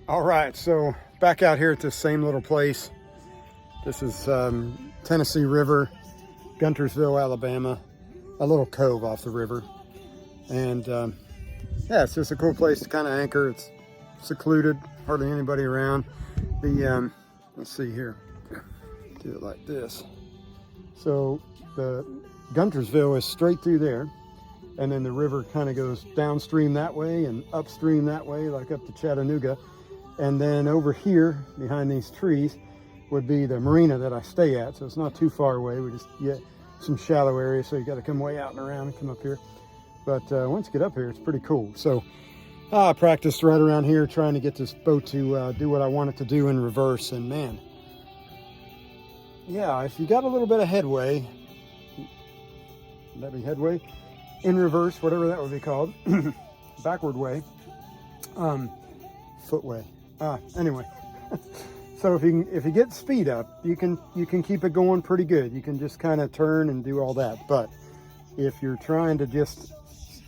All right, so back out here at this same little place. This is Tennessee River, Guntersville, Alabama, a little cove off the river. And yeah, it's just a cool place to kind of anchor. It's secluded, hardly anybody around. The let's see here, do it like this. So the Guntersville is straight through there, and then the river kind of goes downstream that way and upstream that way, like up to Chattanooga. And then over here behind these trees would be the marina that I stay at, so it's not too far away. We just get some shallow areas, so you got to come way out and around and come up here. But once you get up here, it's pretty cool. So I practiced right around here trying to get this boat to do what I want it to do in reverse. And man, yeah, if you got a little bit of headway, would that be headway? In reverse, whatever that would be called, backward way, footway. Anyway, so if you get speed up, you can keep it going pretty good. You can just kind of turn and do all that. But if you're trying to just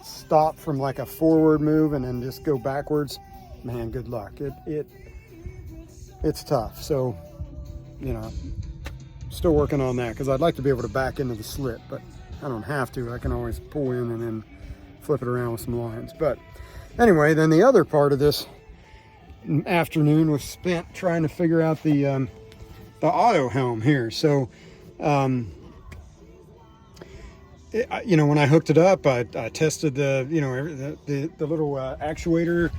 stop from like a forward move and then just go backwards, man, good luck. It's tough. So, you know, still working on that because I'd like to be able to back into the slip, but I don't have to. I can always pull in and then flip it around with some lines. But anyway, then the other part of this afternoon was spent trying to figure out the auto helm here. So, you know, when I hooked it up, I tested the little actuator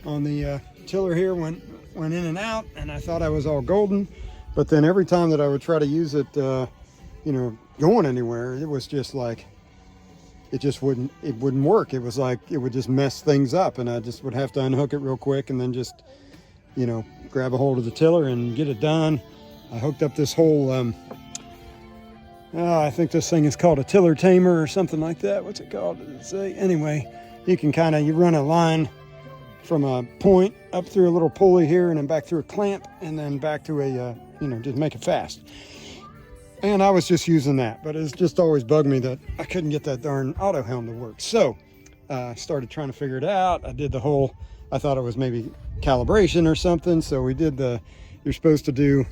on the tiller here went in and out, and I thought I was all golden. But then every time that I would try to use it, you know, going anywhere, it was just like it wouldn't work. It was like it would just mess things up, and I just would have to unhook it real quick and then just, you know, grab a hold of the tiller and get it done. I hooked up this whole I think this thing is called a tiller tamer or something like that. What's it called? Does it say? Anyway, you can you run a line from a point up through a little pulley here and then back through a clamp and then back to a, you know, just make it fast. And I was just using that, but it's just always bugged me that I couldn't get that darn auto helm to work. So I started trying to figure it out. I did the whole, I thought it was maybe calibration or something. So we did you're supposed to do,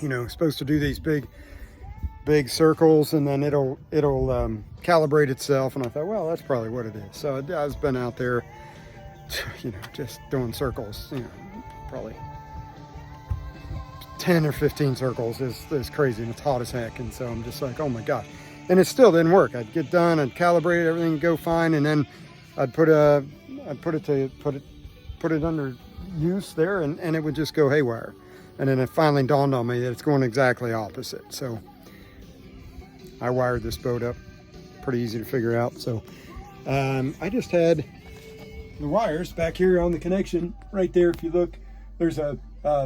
you know, these big circles, and then it'll calibrate itself. And I thought, well, that's probably what it is. So I've been out there, you know, just doing circles, you know, probably 10 or 15 circles is crazy, and it's hot as heck. And so I'm just like, oh my gosh. And it still didn't work. I'd get done, I'd calibrate everything, go fine, and then I'd put it under use there, and it would just go haywire. And then it finally dawned on me that it's going exactly opposite. So I wired this boat up, pretty easy to figure out. So I just had the wires back here on the connection right there. If you look, there's a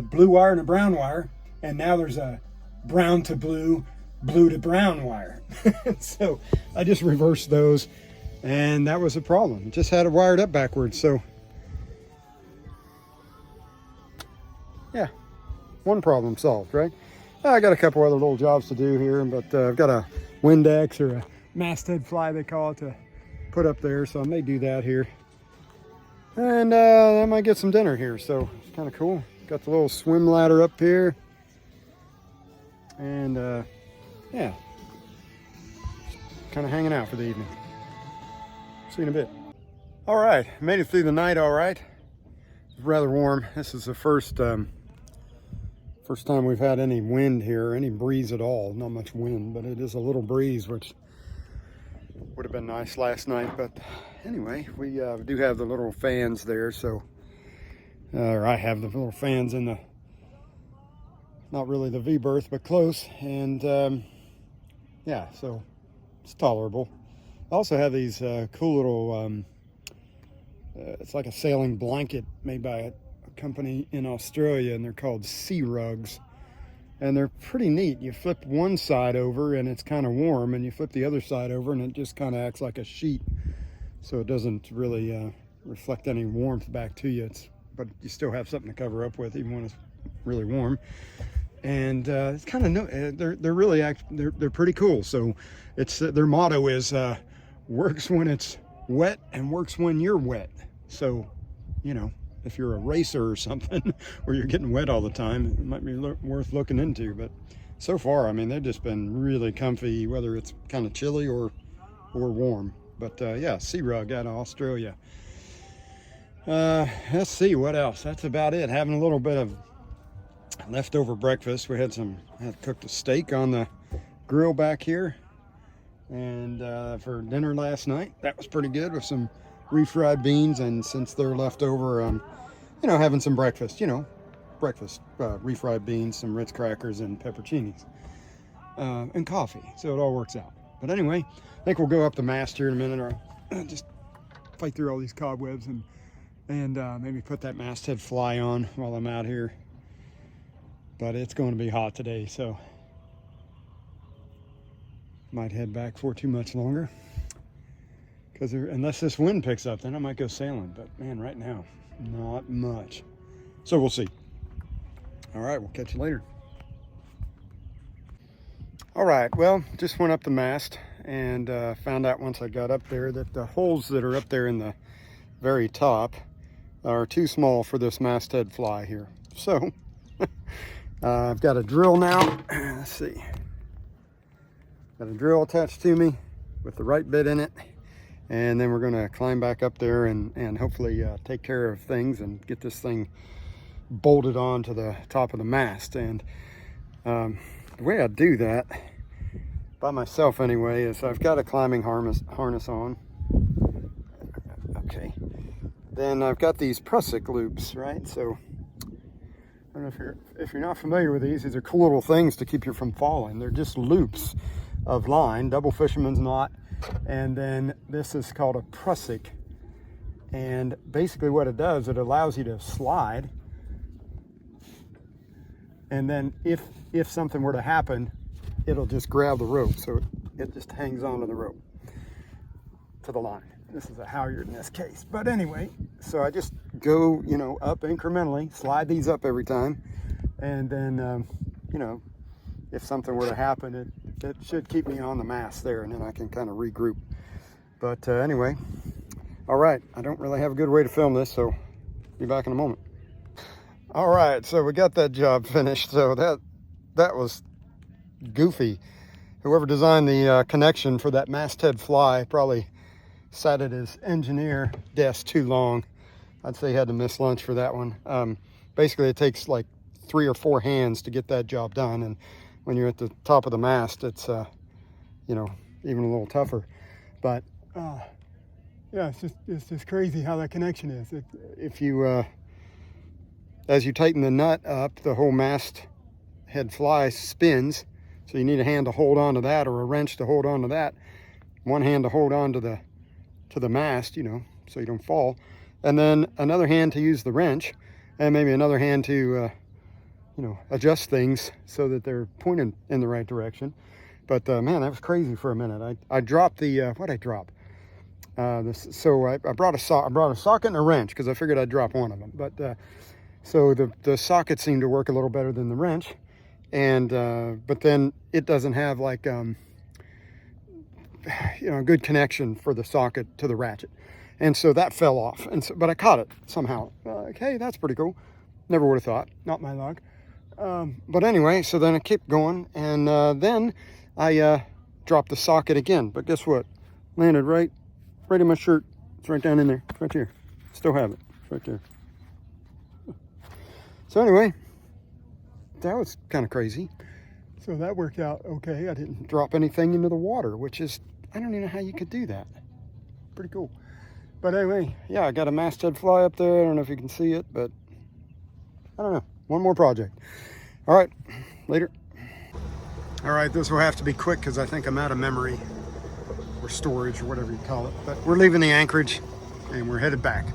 blue wire and a brown wire, and now there's a brown to blue, blue to brown wire. So I just reversed those, and that was a problem. Just had it wired up backwards. So yeah, one problem solved, right? I got a couple other little jobs to do here, but I've got a Windex or a masthead fly, they call it, to put up there, so I may do that here. And I might get some dinner here, so it's kind of cool. Got the little swim ladder up here. And yeah, kind of hanging out for the evening. See you in a bit. All right, made it through the night all right. It's rather warm. This is the first time we've had any wind here, any breeze at all. Not much wind, but it is a little breeze, which would have been nice last night. But anyway, we do have the little fans there, so or I have the little fans in the, not really the V-berth, but close. And yeah, so it's tolerable. I also have these cool little, it's like a sailing blanket made by a company in Australia, and they're called Sea Rugs. And they're pretty neat. You flip one side over and it's kind of warm, and you flip the other side over and it just kind of acts like a sheet. So it doesn't really reflect any warmth back to you. But you still have something to cover up with even when it's really warm. And it's kind of, they're really, they're pretty cool. So it's, their motto is works when it's wet and works when you're wet. So, you know, if you're a racer or something, where you're getting wet all the time, it might be worth looking into. But so far, I mean, they've just been really comfy, whether it's kind of chilly or warm. But yeah, sea rug out of Australia. Let's see what else. That's about it. Having a little bit of leftover breakfast. We had cooked a steak on the grill back here, and for dinner last night, that was pretty good, with some refried beans. And since they're left over, you know, having some breakfast, refried beans, some Ritz crackers, and pepperoncinis, and coffee. So it all works out. But anyway, I think we'll go up the mast here in a minute, or just fight through all these cobwebs and maybe put that masthead fly on while I'm out here. But it's going to be hot today, so might head back for too much longer. Because unless this wind picks up, then I might go sailing. But man, right now, not much. So we'll see. All right, we'll catch you later. All right, well, just went up the mast and found out once I got up there that the holes that are up there in the very top are too small for this masthead fly here. So I've got a drill now. Let's see. Got a drill attached to me with the right bit in it. And then we're going to climb back up there and hopefully take care of things and get this thing bolted on to the top of the mast. And the way I do that, by myself anyway, is I've got a climbing harness on. Okay. Then I've got these prusik loops, right? So I don't know if you're not familiar with these are cool little things to keep you from falling. They're just loops of line, double fisherman's knot, and then this is called a prusik. And basically what it does, it allows you to slide, and then if something were to happen, it'll just grab the rope, so it just hangs onto the rope to the line. This is a halyard in this case, but anyway, so I just go, you know, up incrementally, slide these up every time, and then you know, if something were to happen, it should keep me on the mast there, and then I can kind of regroup. But anyway, all right, I don't really have a good way to film this, so be back in a moment. All right, so we got that job finished. So that was goofy. Whoever designed the connection for that masthead fly probably sat at his engineer desk too long. I'd say he had to miss lunch for that one. Basically, it takes like 3 or 4 hands to get that job done, and when you're at the top of the mast, it's you know, even a little tougher. But yeah, it's just crazy how that connection is. If you as you tighten the nut up, the whole mast head fly spins, so you need a hand to hold on to that, or a wrench to hold on to that. One hand to hold on to the mast, you know, so you don't fall, and then another hand to use the wrench, and maybe another hand to you know, adjust things so that they're pointing in the right direction. But man, that was crazy for a minute. I dropped the what'd I drop? So I brought a socket and a wrench, because I figured I'd drop one of them. But so the socket seemed to work a little better than the wrench, and but then it doesn't have like you know, a good connection for the socket to the ratchet, and so that fell off. And so, but I caught it somehow. Like, hey, that's pretty cool. Never would have thought. Not my luck. But anyway, so then I kept going, and then I dropped the socket again. But guess what? Landed right in my shirt. It's right down in there, right here. Still have it, it's right there. So anyway, that was kind of crazy. So that worked out okay. I didn't drop anything into the water, which is, I don't even know how you could do that. Pretty cool. But anyway, yeah, I got a masthead fly up there. I don't know if you can see it, but I don't know. One more project. All right, later. All right, this will have to be quick because I think I'm out of memory or storage or whatever you call it. But we're leaving the anchorage and we're headed back.